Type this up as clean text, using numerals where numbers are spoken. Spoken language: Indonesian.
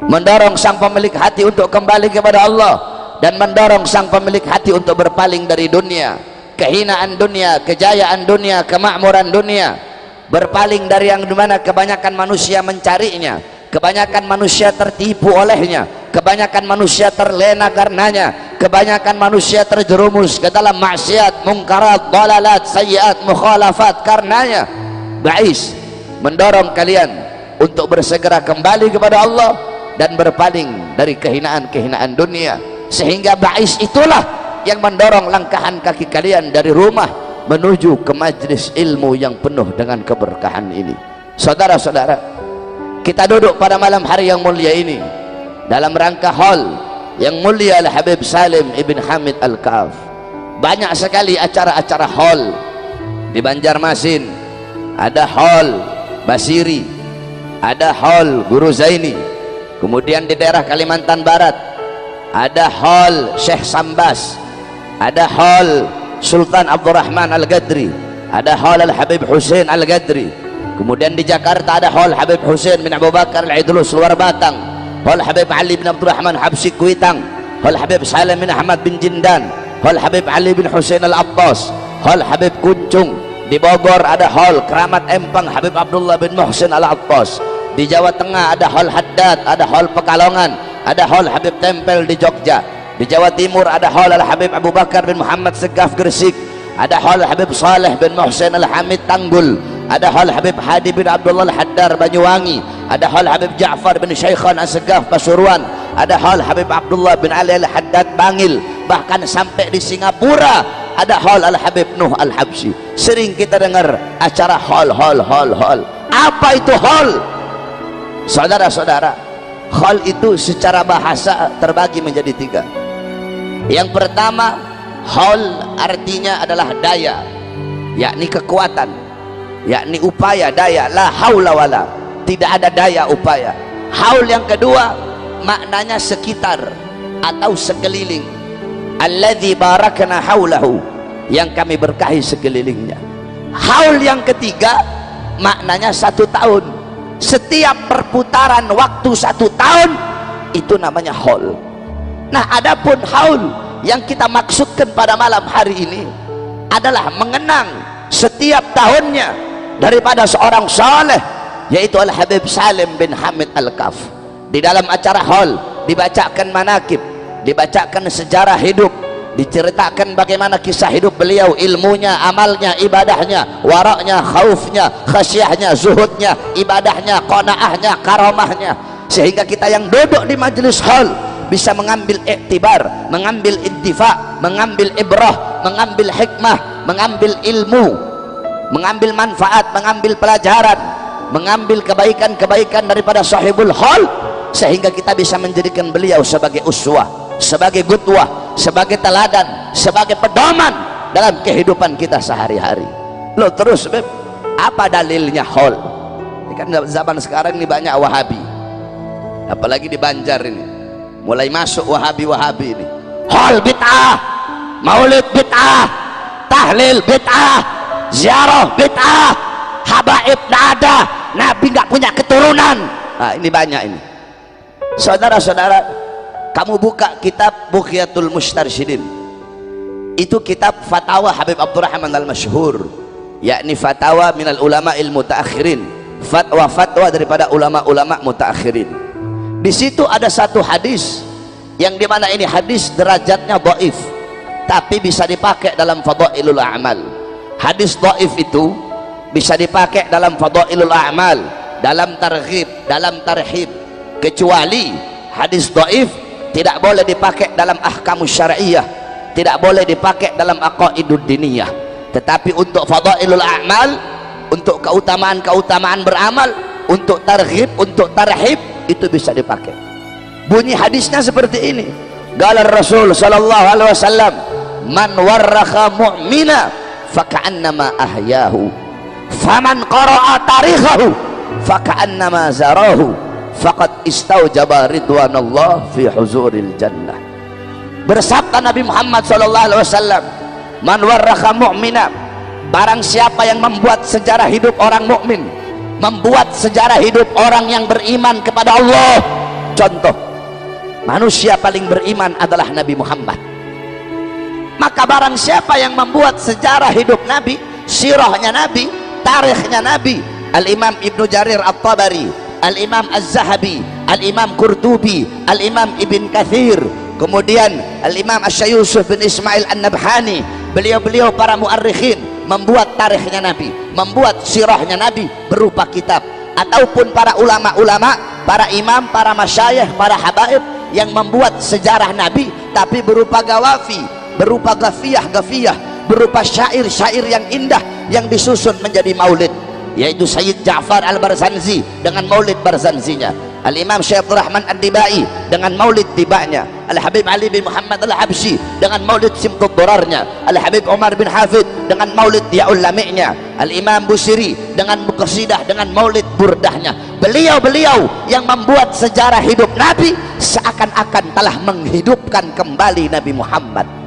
mendorong sang pemilik hati untuk kembali kepada Allah, dan mendorong sang pemilik hati untuk berpaling dari dunia, kehinaan dunia, kejayaan dunia, kemakmuran dunia, berpaling dari yang dimana kebanyakan manusia mencarinya, kebanyakan manusia tertipu olehnya, kebanyakan manusia terlena karenanya, kebanyakan manusia terjerumus ke dalam maksiat, mungkarat, dalalat, sayyiat, mukhalafat karenanya. Ba'is mendorong kalian untuk bersegera kembali kepada Allah dan berpaling dari kehinaan-kehinaan dunia, sehingga ba'is itulah yang mendorong langkahan kaki kalian dari rumah menuju ke majlis ilmu yang penuh dengan keberkahan ini. Saudara-saudara, kita duduk pada malam hari yang mulia ini dalam rangka hall yang mulia Al-Habib Salim Ibn Hamid Al-Kaf. Banyak sekali acara-acara hall di Banjarmasin, ada hall Basiri, ada hall Guru Zaini, kemudian di daerah Kalimantan Barat ada hall Syekh Sambas, ada hall Sultan Abdurrahman Al-Gadri, ada hall Al-Habib Hussein Al-Gadri, kemudian di Jakarta ada hall Habib Hussein bin Abu Bakar Al-Idlus Luar Batang, hall Habib Ali bin Abdurrahman Habsi Kuitang, hall Habib Salim bin Ahmad bin Jindan, hall Habib Ali bin Hussein Al-Abbas, hall Habib Kuncung. Di Bogor ada hall Keramat Empang Habib Abdullah bin Muhsin Al-Abbas. Di Jawa Tengah ada hall Haddad, ada hall Pekalongan, ada hall Habib Tempel di Jogja. Di Jawa Timur ada hall Al-Habib Abu Bakar bin Muhammad Segaf Gresik, ada hall Habib Saleh bin Muhsin Al-Hamid Tanggul, ada hall Habib Hadi bin Abdullah Al-Haddar Banyuwangi, ada hall Habib Ja'far bin Syaikhan As-Segaf Pasuruan, ada hall Habib Abdullah bin Ali Al-Haddad Bangil, bahkan sampai di Singapura ada hall Al-Habib Nuh Al-Habsyi. Sering kita dengar acara hall. Apa itu hall? Saudara-saudara, hall itu secara bahasa terbagi menjadi 3. Yang pertama, hall artinya adalah daya, yakni kekuatan, yakni upaya, daya, la haula wala, tidak ada daya upaya. Haul yang kedua maknanya sekitar atau sekeliling, alladzi barakna haulahu, yang kami berkahi sekelilingnya. Haul yang ketiga maknanya 1 tahun, setiap perputaran waktu 1 tahun itu namanya haul. Nah, adapun haul yang kita maksudkan pada malam hari ini adalah mengenang setiap tahunnya daripada seorang saleh, yaitu Al-Habib Salim bin Hamid Al-Kaf. Di dalam acara hall dibacakan manakib, dibacakan sejarah hidup, diceritakan bagaimana kisah hidup beliau, ilmunya, amalnya, ibadahnya, waraknya, khaufnya, khasyahnya, zuhudnya, ibadahnya, qanaahnya, karamahnya, sehingga kita yang duduk di majlis hall bisa mengambil iktibar, mengambil intifa, mengambil ibrah, mengambil hikmah, mengambil ilmu, mengambil manfaat, mengambil pelajaran, mengambil kebaikan-kebaikan daripada sahibul hall, sehingga kita bisa menjadikan beliau sebagai uswah, sebagai gutwah, sebagai teladan, sebagai pedoman dalam kehidupan kita sehari-hari. Loh, terus Beb, apa dalilnya hall? Ini kan zaman sekarang ini banyak Wahabi, apalagi di Banjar ini mulai masuk Wahabi ini. Hall bid'ah, maulid bid'ah, tahlil bid'ah, ziarah bid'ah, habaib nggak ada, Nabi nggak punya keturunan. Nah, ini banyak ini. Saudara-saudara, kamu buka kitab Bughyatul Mustarsyidin, itu kitab fatwa Habib Abdurrahman Al-Masyhur, yakni fatwa minal ulama ilmu ta'akhirin, fatwa daripada ulama-ulama mutaakhirin. Di situ ada satu hadis yang dimana ini hadis derajatnya dhaif, tapi bisa dipakai dalam fadailul a'mal. Hadis dhaif itu bisa dipakai dalam fadailul a'mal, dalam targhib, dalam tarhib, kecuali hadis dhaif tidak boleh dipakai dalam ahkamus syar'iyyah, tidak boleh dipakai dalam aqaidud diniyah. Tetapi untuk fadailul a'mal, untuk keutamaan-keutamaan beramal, untuk targhib, untuk tarhib, itu bisa dipakai. Bunyi hadisnya seperti ini. Qala Rasul sallallahu alaihi wasallam, man warrakha mu'mina faka'annama ahyahu, faman qara'a tarikhahu faka'annama zarahu, faqad istaujaba ridwanallah fi huzuril jannah. Bersabda Nabi Muhammad sallallahu alaihi wasallam, man warrakha mu'mina, barang siapa yang membuat sejarah hidup orang mukmin, membuat sejarah hidup orang yang beriman kepada Allah, contoh manusia paling beriman adalah Nabi Muhammad. Maka barang siapa yang membuat sejarah hidup Nabi, sirahnya Nabi, tarikhnya Nabi, Al-Imam Ibnu Jarir At-Tabari, Al-Imam Az-Zahabi, Al-Imam Qurtubi, Al-Imam Ibn Kathir, kemudian Al-Imam Asy-Yusuf bin Ismail An-Nabhani, beliau-beliau para muarrikhin membuat tarikhnya Nabi, membuat sirahnya Nabi berupa kitab, ataupun para ulama-ulama, para imam, para masyayikh, para habaib yang membuat sejarah Nabi tapi berupa gawafi, berupa gafiyah, berupa syair-syair yang indah yang disusun menjadi maulid, yaitu Sayyid Ja'far Al-Barzanzi dengan maulid Barzanzinya, Al-Imam Syekh Abdul Rahman Ad-Dibai dengan maulid Dibanya, Al-Habib Ali bin Muhammad Al-Habsyi dengan maulid Simtud Durarnya, Al-Habib Umar bin Hafid dengan maulid Dia'ul Lami'nya, Al-Imam Busiri dengan Muqasidah dengan maulid Burdahnya. Beliau-beliau yang membuat sejarah hidup Nabi seakan-akan telah menghidupkan kembali Nabi Muhammad.